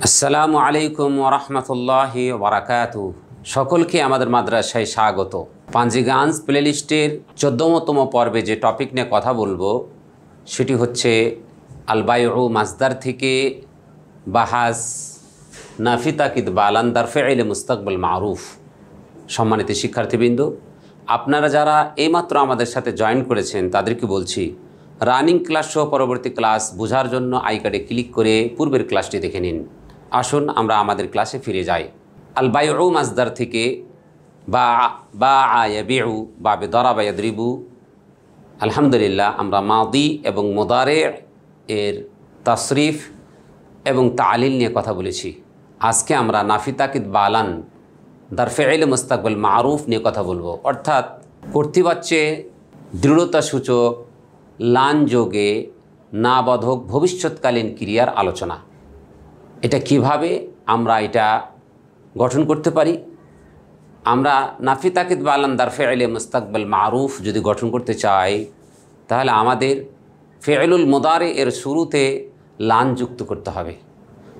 আসসালামু আলাইকুম ওরহমতুল্লাহি ওবরাকাতু। সকলকে আমাদের মাদ্রাসায় স্বাগত। পাঞ্জিগাঞ্জ প্লেলিস্টের 14তম পর্বে যে টপিক নিয়ে কথা বলবো সেটি হচ্ছে আল বাইউ মাসদার থেকে বাহাস নাফি তাকিদ বালান্দার ফেইলে মুস্তাকবিল মারুফ। সম্মানিত শিক্ষার্থীবৃন্দ, আপনারা যারা এইমাত্র আমাদের সাথে জয়েন করেছেন তাদেরকে বলছি, রানিং ক্লাস সহ পরবর্তী ক্লাস বোঝার জন্য আই কার্ডে ক্লিক করে পূর্বের ক্লাসটি দেখে নিন। আসুন আমরা আমাদের ক্লাসে ফিরে যাই। আল বাইউ মাসদার থেকে বা ইয়াবিউ বা দরাবা ইয়াদরিবু। আলহামদুলিল্লাহ, আমরা মাদি এবং মুদারে এর তাসরিফ এবং তালিল নিয়ে কথা বলেছি। আজকে আমরা নাফি তাকিদ বালান দার ফেইলে মুস্তাকবিল মারুফ নিয়ে কথা বলবো, অর্থাৎ কর্তৃবাচ্যে দৃঢ়তা সূচক লান যোগে নাবাধক ভবিষ্যৎকালীন ক্রিয়ার আলোচনা। এটা কিভাবে আমরা এটা গঠন করতে পারি? আমরা নাফি তাকিদ বালান দার ফেইলে মুস্তাকবিল মারুফ যদি গঠন করতে চাই, তাহলে আমাদের ফেইলুল মুদারে এর শুরুতে লান যুক্ত করতে হবে।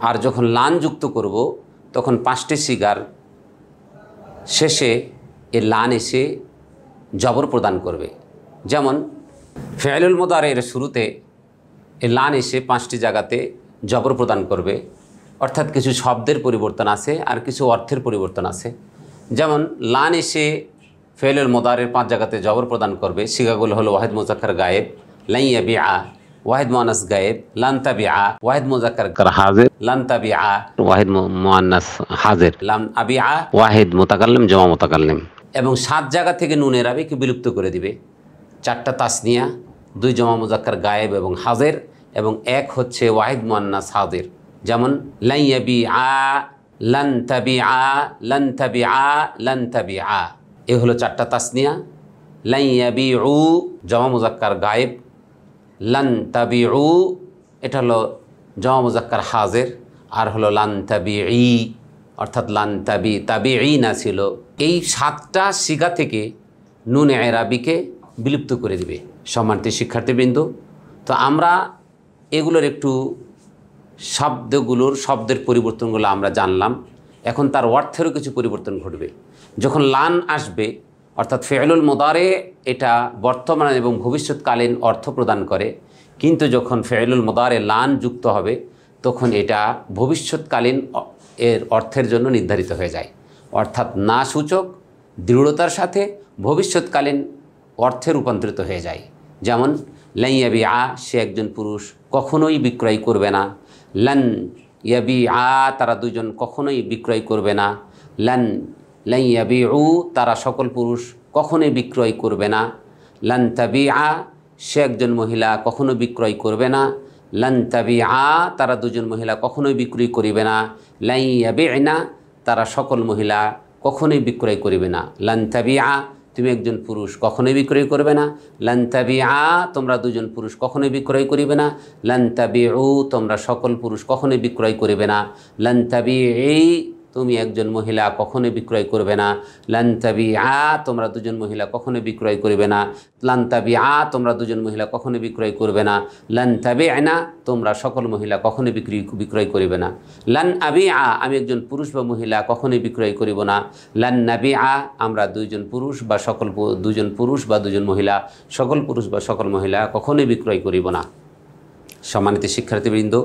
আর যখন লান যুক্ত করব তখন পাঁচটি সিগার শেষে এ লান এসে জবর প্রদান করবে। যেমন ফেইলুল মুদারে এর শুরুতে এ লান এসে পাঁচটি জায়গাতে জবর প্রদান করবে, অর্থাৎ কিছু শব্দের পরিবর্তন আছে আর কিছু অর্থের পরিবর্তন আছে। যেমন লান এসে ফেইলুল মুদারের 5 জায়গাতে জবর প্রদান করবে। সিগাগুলো হলো ওয়াহিদ মুজাক্কার গায়েব, লান ইয়াবিআ ওয়াহিদ মুআন্নাস গায়েব, লান তাবিআ ওয়াহিদ মুজাক্কার হাজির, লান তাবিআ ওয়াহিদ মুআন্নাস হাজির, লান আবিআ ওয়াহিদ মুতাকাল্লিম জামা মুতাকাল্লিম। এবং 7 জায়গা থেকে নুনের আবিকে বিলুপ্ত করে দিবে। 4টা তাসনিয়া, 2 জামা মুজাক্কার গায়েব এবং হাজির, এবং 1 হচ্ছে ওয়াহিদ মুআন্নাস হাজির। যেমন লান ইয়াবিআ, লান তাবিআ, লান তাবিআ, লান তাবিআ। এ হলো 4টা তাসনিয়া। লান ইয়াবিউ জামা মুজাক্কার গায়েব, লান তাবিউ এটা হলো জামা মুজাক্কার হাজির, আর হলো লান তাবিই অর্থাৎ লান তাবিই না ছিল। এই 7টা সিগা থেকে নুন এরাবিকে বিলুপ্ত করে দিবে। সম্মানিত শিক্ষার্থীবৃন্দ, তো আমরা এগুলোর একটু শব্দের পরিবর্তনগুলো আমরা জানলাম। এখন তার অর্থেরও কিছু পরিবর্তন ঘটবে। যখন লান আসবে, অর্থাৎ ফেইলুল মুদারে এটা বর্তমান এবং ভবিষ্যৎকালীন অর্থ প্রদান করে, কিন্তু যখন ফেইলুল মুদারে লান যুক্ত হবে তখন এটা ভবিষ্যৎকালীন এর অর্থের জন্য নির্ধারিত হয়ে যায়। অর্থাৎ না সূচক দৃঢ়তার সাথে ভবিষ্যৎকালীন অর্থে রূপান্তরিত হয়ে যায়। যেমন লান ইয়াবিআ, সে একজন পুরুষ কখনোই বিক্রয় করবে না। লান ইয়াবিআ, তারা দুজন কখনোই বিক্রয় করবে না। লান ইয়াবিউ, তারা সকল পুরুষ কখনোই বিক্রয় করবে না। লান তাবিআ, সে একজন মহিলা কখনো বিক্রয় করবে না। লান তাবিআ, তারা দুজন মহিলা কখনোই বিক্রয় করিবে না। লান ইয়াবিনা, তারা সকল মহিলা কখনোই বিক্রয় করিবে না। লান তাবিআ, তুমি একজন পুরুষ কখনোই বিক্রয় করবে না। লান তাবিআ, তোমরা দুজন পুরুষ কখনোই বিক্রয় করিবে না। লান তাবিউ, তোমরা সকল পুরুষ কখনোই বিক্রয় করিবে না। লান তাবিই, তুমি একজন মহিলা কখনোই বিক্রয় করবে না। লান তাবিআ, তোমরা দুজন মহিলা কখনোই বিক্রয় করবে না। লান তাবিআ, তোমরা দুজন মহিলা কখনোই বিক্রয় করবে না। লান তাবিআনা, তোমরা সকল মহিলা কখনোই বিক্রয় করিবে না। লান আবিআ, আমি একজন পুরুষ বা মহিলা কখনোই বিক্রয় করিব না। লান নাবিআ, আমরা দুজন পুরুষ বা দুজন মহিলা, সকল পুরুষ বা সকল মহিলা কখনোই বিক্রয় করিব না। সম্মানিত শিক্ষার্থীবৃন্দ,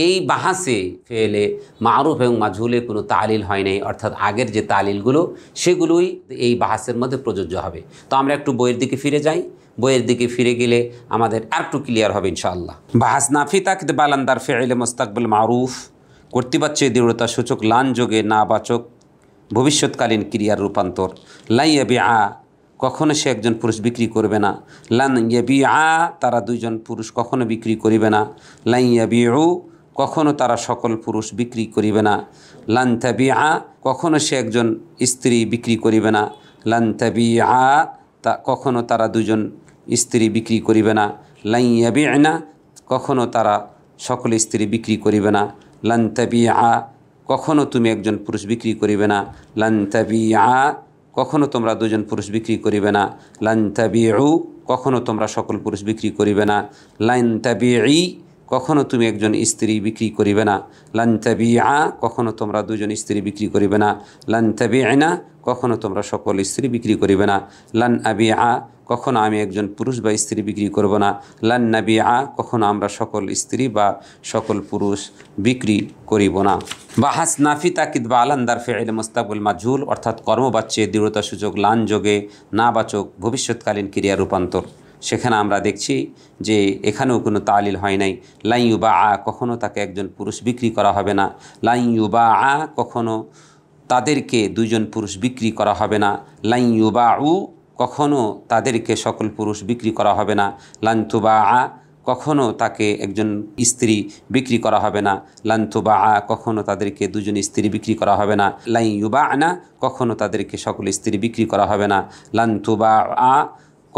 এই বাহাসে ফেলে মারুফ এবং মাজহুলে কোনো তালিল হয় নাই, অর্থাৎ আগের যে তালিলগুলো সেগুলোই এই বাহাসের মধ্যে প্রযোজ্য হবে। তো আমরা একটু বইয়ের দিকে ফিরে যাই। বইয়ের দিকে ফিরে গেলে আমাদের আর একটু ক্লিয়ার হবে ইনশাআল্লাহ। বাহাস নাফি তাকিদ বালান দার ফেইলে মুস্তাকবিল মারুফ, কর্তৃবাচ্যে দৃঢ়তা সূচক লান যোগে নাবাচক ভবিষ্যৎকালীন ক্রিয়ার রূপান্তর। লান ইয়াবিআ, কখনো সে একজন পুরুষ বিক্রি করবে না। লান ইয়াবিআ, তারা দুইজন পুরুষ কখনো বিক্রি করিবে না। লান ইয়াবিউ, কখনো তারা সকল পুরুষ বিক্রি করিবে না। লান তাবিআ, কখনো সে একজন স্ত্রী বিক্রি করিবে না। লান তাবিআ, কখনো তারা দুজন স্ত্রী বিক্রি করিবে না। লান ইয়াবিনা, কখনো তারা সকল স্ত্রী বিক্রি করিবে না। লান তাবিআ, কখনো তুমি একজন পুরুষ বিক্রি করিবে না। লান তাবিআ, কখনো তোমরা দুজন পুরুষ বিক্রি করিবে না। লান তাবিউ, কখনো তোমরা সকল পুরুষ বিক্রি করিবে না। লান তাবিই, কখনো তুমি একজন স্ত্রী বিক্রি করিবে না। লান তাবিআ, কখনো তোমরা দুজন স্ত্রী বিক্রি করিবে না। লান তাবিআনা, কখনো তোমরা সকল স্ত্রী বিক্রি করিবে না। লান আবিআ, কখনো আমি একজন পুরুষ বা স্ত্রী বিক্রি করব না। লান নাবিআ, কখনো আমরা সকল স্ত্রী বা সকল পুরুষ বিক্রি করিব না। বাহাস নাফি তাকিদ বা আলান্দার ফেইল মুস্তাকবিল মাজহুল, অর্থাৎ কর্মবাচ্যে দৃঢ়তা সূচক লান যোগে নাবাচক ভবিষ্যৎকালীন ক্রিয়া রূপান্তর। সেখানে আমরা দেখছি যে এখানেও কোনো তালিল হয় নাই। লাই ইউবা আ, কখনও তাকে একজন পুরুষ বিক্রি করা হবে না। লাই ইউবা আ, কখনও তাদেরকে দুইজন পুরুষ বিক্রি করা হবে না। লাই ইউবা উ, কখনও তাদেরকে সকল পুরুষ বিক্রি করা হবে না। লান তুবা আ, কখনও তাকে একজন স্ত্রী বিক্রি করা হবে না। লান তুবা আ, কখনও তাদেরকে দুজন স্ত্রী বিক্রি করা হবে না। লাই ইউবা আনা, কখনও তাদেরকে সকল স্ত্রী বিক্রি করা হবে না। লান তুবা আ,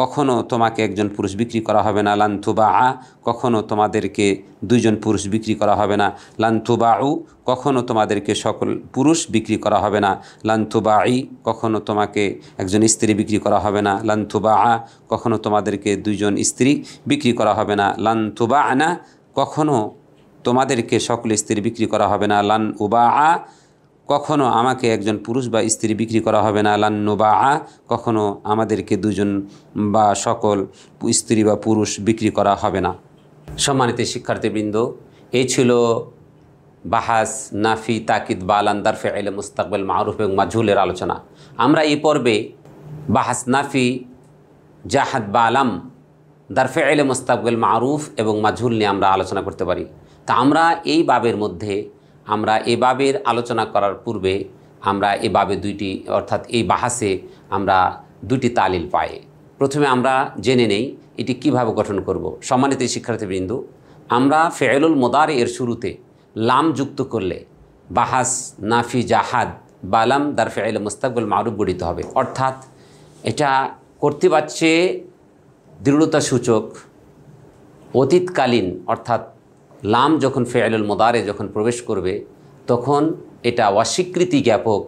কখনও তোমাকে একজন পুরুষ বিক্রি করা হবে না। লান তুবা আ, কখনও তোমাদেরকে দুইজন পুরুষ বিক্রি করা হবে না। লান তুবা উ, কখনও তোমাদেরকে সকল পুরুষ বিক্রি করা হবে না। লান তুবা ই, কখনও তোমাকে একজন স্ত্রী বিক্রি করা হবে না। লান তুবা আ, কখনও তোমাদেরকে দুইজন স্ত্রী বিক্রি করা হবে না। লান তুবা আনা, কখনও তোমাদেরকে সকল স্ত্রী বিক্রি করা হবে না। লান উবা আ, কখনও আমাকে একজন পুরুষ বা স্ত্রী বিক্রি করা হবে না। লান নুবা আ, কখনও আমাদেরকে দুজন বা সকল স্ত্রী বা পুরুষ বিক্রি করা হবে না। সম্মানিত শিক্ষার্থীবৃন্দ, এই ছিল বাহাস নাফি তাকিদ বা আলান্দার ফেইল মুস্তাকবিল মারুফ এবং মাজহুলের আলোচনা। আমরা এই পর্বে বাহাস নাফি জাহাদ বা আলাম দার ফেইল মুস্তাকবিল মারুফ এবং মাজহুল নিয়ে আমরা আলোচনা করতে পারি। তা আমরা এই বাবের মধ্যে এই বাবের আলোচনা করার পূর্বে আমরা এই বাবে দুইটি, অর্থাৎ এই বাহাসে আমরা দুটি তালিল পাই। প্রথমে আমরা জেনে নেই এটি কিভাবে গঠন করব। সম্মানিত শিক্ষার্থীবৃন্দ, আমরা ফেইলুল মুদারি এর শুরুতে লাম যুক্ত করলে বাহাস নাফি জাহাদ বা লাম দার ফেইল মুস্তাকবিল মারুফ গঠিত হবে। অর্থাৎ এটা কর্তৃবাচ্যে দৃঢ়তা সূচক অতীতকালীন, অর্থাৎ লাম যখন ফেইলুল মুদারে যখন প্রবেশ করবে তখন এটা অস্বীকৃতি জ্ঞাপক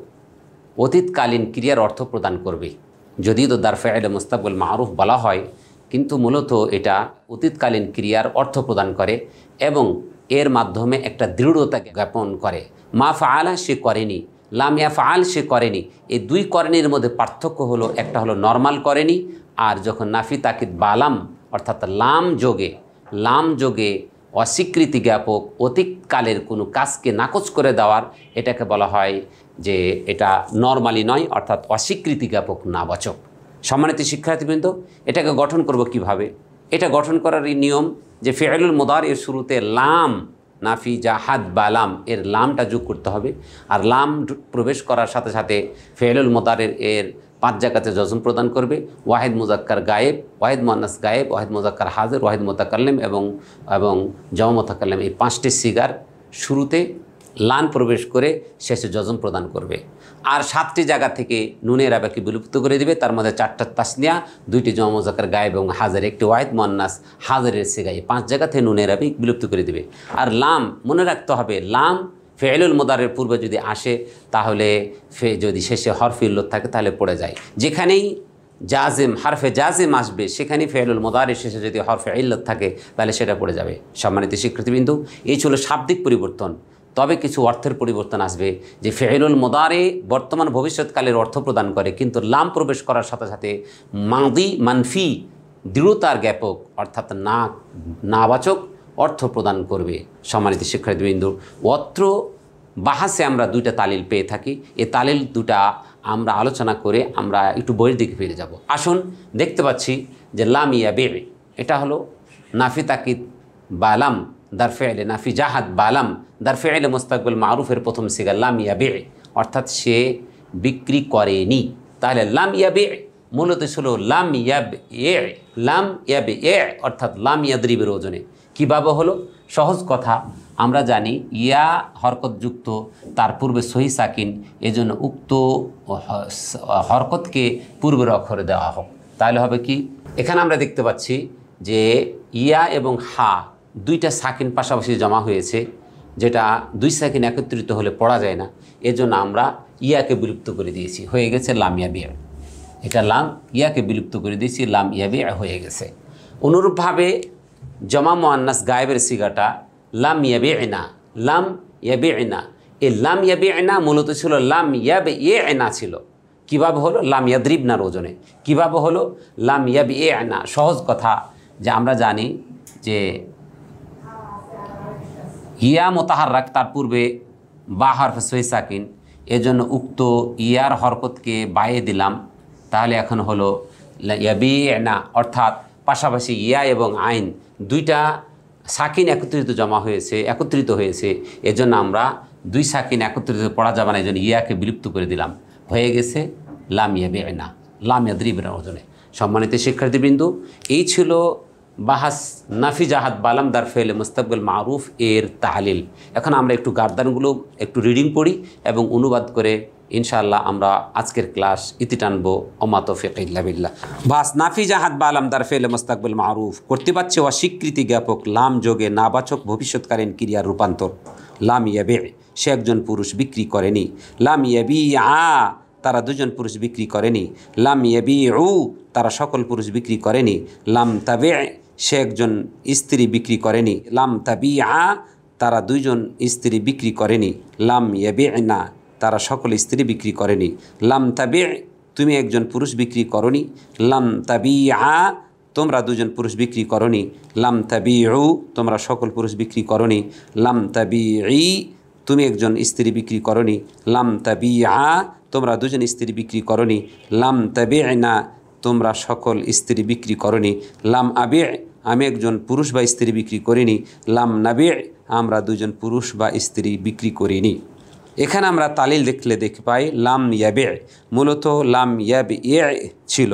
অতীতকালীন ক্রিয়ার অর্থ প্রদান করবে। যদিও তো দার ফেইল মুস্তাকবিল মারুফ বলা হয়, কিন্তু মূলত এটা অতীতকালীন ক্রিয়ার অর্থ প্রদান করে এবং এর মাধ্যমে একটা দৃঢ়তা জ্ঞাপন করে। মা ফাআলা, সে করেনি। লাম ইয়াফআল, সে করেনি। এই দুই করেনির মধ্যে পার্থক্য হলো, একটা হলো নরমাল করেনি, আর যখন নাফি তাকিদ বালাম অর্থাৎ লাম যোগে অস্বীকৃতি জ্ঞাপক অতীতকালের কোনো কাজকে নাকচ করে দেওয়ার, এটাকে বলা হয় যে এটা নরমালি নয়, অর্থাৎ অস্বীকৃতি জ্ঞাপক নাবাচক। সম্মানিত শিক্ষার্থীবৃন্দ, এটাকে গঠন করব কিভাবে? এটা গঠন করার এই নিয়ম যে ফেইলুল মুদারি এর শুরুতে লাম নাফি জাহাদ বা লাম এর লামটা যোগ করতে হবে। আর লাম প্রবেশ করার সাথে সাথে ফেইলুল মুদারির এর 5 জায়গাতে জজম প্রদান করবে। ওয়াহিদ মুজাক্কার গায়েব, ওয়াহিদ মুআন্নাস গায়েব, ওয়াহিদ মুজাক্কার হাজির, ওয়াহিদ মুতাকাল্লিম এবং জামা মুতাকাল্লিম, এই 5টি সিগার শুরুতে লান প্রবেশ করে শেষে জজম প্রদান করবে। আর 7টি জায়গা থেকে নুনের রাবাকে বিলুপ্ত করে দিবে। তার মধ্যে 4টা তাসনিয়া, 2টি জামা মুজাক্কার গায়েব এবং হাজির, 1টি ওয়াহিদ মুআন্নাস হাজিরের সিগায়, 5 জায়গা থেকে নুনের রাবি বিলুপ্ত করে দিবে। আর লাম মনে রাখতে হবে, লাম ফেইলুল মুদারির পূর্বে যদি আসে তাহলে যদি শেষে হরফে ইল্লত থাকে তাহলে পড়ে যায়। যেখানেই জাজিম হারফে জাজিম আসবে সেখানেই ফেইলুল মুদারির শেষে যদি হরফে ইল্লত থাকে তাহলে সেটা পড়ে যাবে। সম্মানিত শিক্ষার্থীবৃন্দ, এই ছিল শাব্দিক পরিবর্তন। তবে কিছু অর্থের পরিবর্তন আসবে যে ফেইলুল মুদারি বর্তমান ভবিষ্যৎকালের অর্থ প্রদান করে, কিন্তু লাম প্রবেশ করার সাথে সাথে মাদি মানফি দৃঢ়তার জ্ঞাপক অর্থাৎ নাবাচক অর্থ প্রদান করবে। সম্মানিত শিক্ষার্থীবৃন্দ, অত্র বাহাসে আমরা 2টা তালিল পেয়ে থাকি। এই তালিল 2টা আমরা আলোচনা করে আমরা একটু বইয়ের দিকে ফিরে যাব। আসুন, দেখতে পাচ্ছি যে লাম ইয়াবি, এটা হলো নাফি তাকিদ বা লাম দার ফেইল নাফি জাহাদ বা লাম দার ফেইল মুস্তাকবিল মারুফের প্রথম সিগা লাম ইয়াবি, অর্থাৎ সে বিক্রি করেনি। তাহলে লাম ইয়াবি মূলত ছিল লাম ইয়াবি, অর্থাৎ লাম ইয়াদরিবের ওজনে। কীভাবে হলো? সহজ কথা, আমরা জানি ইয়া হরকতযুক্ত, তার পূর্বে সহি সাকিন, এজন্য উক্ত হরকতকে পূর্বের অক্ষরে দেওয়া হোক। তাহলে হবে কি? এখানে আমরা দেখতে পাচ্ছি যে ইয়া এবং হা 2টা সাকিন পাশাপাশি জমা হয়েছে, যেটা 2 সাকিন একত্রিত হলে পড়া যায় না। এজন্য আমরা ইয়াকে বিলুপ্ত করে দিয়েছি, হয়ে গেছে লাম ইয়াবি। এটা লাম ইয়াকে বিলুপ্ত করে দিয়েছি, লাম ইয়াবি হয়ে গেছে। অনুরূপভাবে জমা মুআন্নাস গায়েবের সিগাটা লাম ইয়াবি'না, লাম ইয়াবি'না। এই লাম ইয়াবি'না মূলত ছিল লাম ইয়াবই'না ছিল। কীভাবে হলো? লাম ইয়াদরিবনার ওজনে। কীভাবে হলো? লাম ইয়াবই'না। সহজ কথা যে আমরা জানি যে ইয়া মুতাহাররাক, তার পূর্বে বা হরফ সহি সাকিন, এজন্য উক্ত ইয়ার হরকতকে বাইয়ে দিলাম, তাহলে এখন হলো ইয়াবি'না, অর্থাৎ পাশাপাশি ইয়া এবং আইন দুইটা সাকিন একত্রিত হয়েছে, এজন্য আমরা দুই সাকিন একত্রিত পড়া যাবে না, এজন্য ইয়াকে বিলুপ্ত করে দিলাম, হয়ে গেছে লাম ইয়াবি'না, লাম ইয়াদরিবনা ওজনে। সম্মানিত শিক্ষার্থীবৃন্দ, এই ছিল বাহাস নাফি জাহাদ বালাম দার ফেলে মুস্তাকবিল মারুফ এর তাহলিল। এখন আমরা একটু গার্দানগুলো একটু রিডিং পড়ি এবং অনুবাদ করে ইনশাআল্লাহ আমরা আজকের ক্লাস ইতি টানবো। ওমা তৌফিক ইল্লা বিল্লাহ। বাস নাফি জাহাদ বালাম দার ফেলে মুস্তাকবিল মারুফ, কর্তৃপাচ্ছে অস্বীকৃতি জ্ঞাপক লাম যোগে নাবাচক ভবিষ্যৎকালীন ক্রিয়ার রূপান্তর। লাম ইয়াবি, সে একজন পুরুষ বিক্রি করেনি। লাম ইয়াবিআ, তারা দুজন পুরুষ বিক্রি করেনি। লাম ইয়াবিউ, তারা সকল পুরুষ বিক্রি করেনি। লাম তাবে, সে একজন স্ত্রী বিক্রি করেনি। লাম তাবিআ, তারা দুইজন স্ত্রী বিক্রি করেনি। লাম ইয়াবি'না, তারা সকল স্ত্রী বিক্রি করেনি। লাম তাবি, তুমি একজন পুরুষ বিক্রি করনি। লাম তাবিআ, তোমরা দুজন পুরুষ বিক্রি করনি। লাম তাবিউ, তোমরা সকল পুরুষ বিক্রি করনি। লাম তাবিই, তুমি একজন স্ত্রী বিক্রি করনি। লাম তাবিআ, তোমরা দুজন স্ত্রী বিক্রি করনি। লাম তাবি'না, তোমরা সকল স্ত্রী বিক্রি করনি। লাম আবি', আমি একজন পুরুষ বা স্ত্রী বিক্রি করিনি। লাম নাবি', আমরা দুজন পুরুষ বা স্ত্রী বিক্রি করিনি। এখানে আমরা তালিল দেখতে পাই লাম ইয়াবি', মূলত লাম ইয়াবই' ছিল।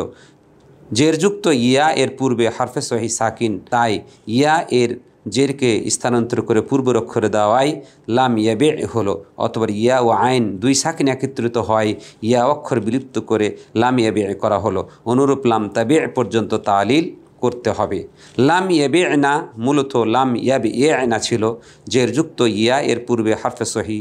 জেরযুক্ত ইয়া এর পূর্বে হরফে সহি সাকিন, তাই ইয়া এর জেরকে স্থানান্তর করে পূর্ব অক্ষরে দেওয়াই লাম ইয়াবি' হলো। অথবা ইয়া ও আইন দুই সাকিন একত্রিত হয়, ইয়া অক্ষর বিলুপ্ত করে লাম ইয়াবি' করা হলো। অনুরূপ লাম তাবি' পর্যন্ত তালিল করতে হবে। লাম ইয়াবি'না মূলত লাম ইয়াবি'না ছিল। জেরযুক্ত ইয়া এর পূর্বে হরফে সহি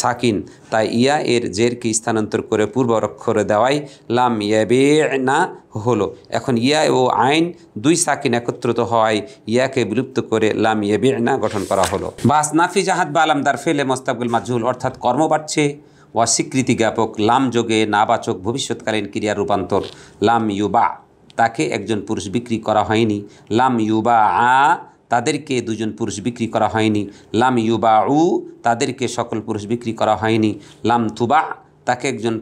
সাকিন, তাই ইয়া এর জেরকে স্থানান্তর করে পূর্ব অক্ষরে দেওয়াই লাম ইয়াবি'না হলো। এখন ইয়া ও আইন দুই সাকিন একত্রিত হয়, ইয়াকে বিলুপ্ত করে লাম ইয়াবি'না গঠন করা হলো। বাস নাফি জাহাদ বা আলাম দার ফেলে মুস্তাকবিল মাজহুল, অর্থাৎ কর্মবাচ্যে অস্বীকৃতি জ্ঞাপক লাম যোগে নাবাচক ভবিষ্যৎকালীন ক্রিয়ার রূপান্তর। লাম ইউবা, তাকে একজন পুরুষ বিক্রি করা হয়নি। লাম ইউবা আ, তাদেরকে দুজন পুরুষ বিক্রি করা হয়নি। লাম ইউবা উ, তাদেরকে সকল পুরুষ বিক্রি করা হয়নি। লাম তুবা, তাকে একজন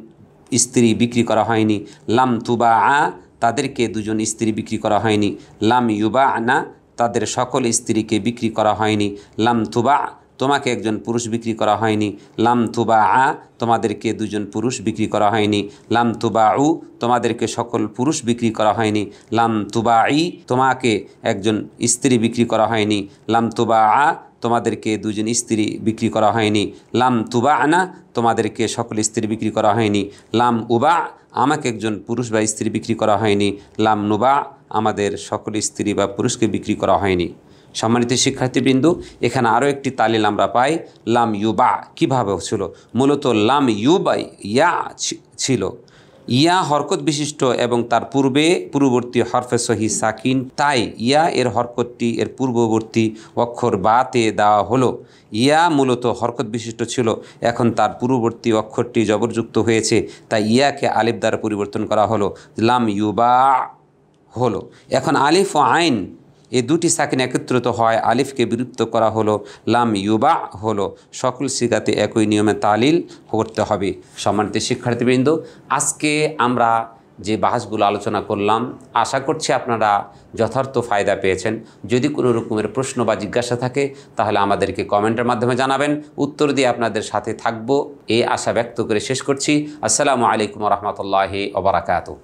স্ত্রী বিক্রি করা হয়নি। লাম তুবা আ, তাদেরকে দুজন স্ত্রী বিক্রি করা হয়নি। লাম ইউবা আনা, তাদের সকল স্ত্রীকে বিক্রি করা হয়নি। লাম তুবা, তোমাকে একজন পুরুষ বিক্রি করা হয়নি। লাম তুবা আ, তোমাদেরকে দুজন পুরুষ বিক্রি করা হয়নি। লাম তুবা উ, তোমাদেরকে সকল পুরুষ বিক্রি করা হয়নি। লাম তুবা ই, তোমাকে একজন স্ত্রী বিক্রি করা হয়নি। লাম তুবা আ, তোমাদেরকে দুজন স্ত্রী বিক্রি করা হয়নি। লাম তুবা আনা, তোমাদেরকে সকল স্ত্রী বিক্রি করা হয়নি। লাম উবা, আমাকে একজন পুরুষ বা স্ত্রী বিক্রি করা হয়নি। লাম নুবা, আমাদের সকল স্ত্রী বা পুরুষকে বিক্রি করা হয়নি। সম্মানিত শিক্ষার্থীবৃন্দ, এখানে আরও একটি তালিল আমরা পাই। লাম ইউবা কীভাবে ছিল? মূলত লাম ইউবা ইয়া ছিল। ইয়া হরকত বিশিষ্ট এবং তার পূর্ববর্তী হরফে সহি সাকিন, তাই ইয়া এর হরকতটি এর পূর্ববর্তী অক্ষর বাতে দেওয়া হলো। ইয়া মূলত হরকত বিশিষ্ট ছিল, এখন তার পূর্ববর্তী অক্ষরটি জবরযুক্ত হয়েছে, তাই ইয়াকে আলিফ দ্বারা পরিবর্তন করা হলো। লাম ইউবা হলো। এখন আলিফ ও আইন এই দুটি সাকিন একত্রিত হয়, আলিফকে বিলুপ্ত করা হলো, লাম ইউবা হলো। সকল সিগাতে একই নিয়মে তালিল করতে হবে। সম্মানিত শিক্ষার্থীবৃন্দ, আজকে আমরা যে বাহাসগুলো আলোচনা করলাম, আশা করছি আপনারা যথার্থ ফায়দা পেয়েছেন। যদি কোনো রকমের প্রশ্ন বা জিজ্ঞাসা থাকে তাহলে আমাদেরকে কমেন্টের মাধ্যমে জানাবেন, উত্তর দিয়ে আপনাদের সাথে থাকব এই আশা ব্যক্ত করে শেষ করছি। আসসালামু আলাইকুম ওয়া রাহমাতুল্লাহি ওয়া বারাকাতুহু।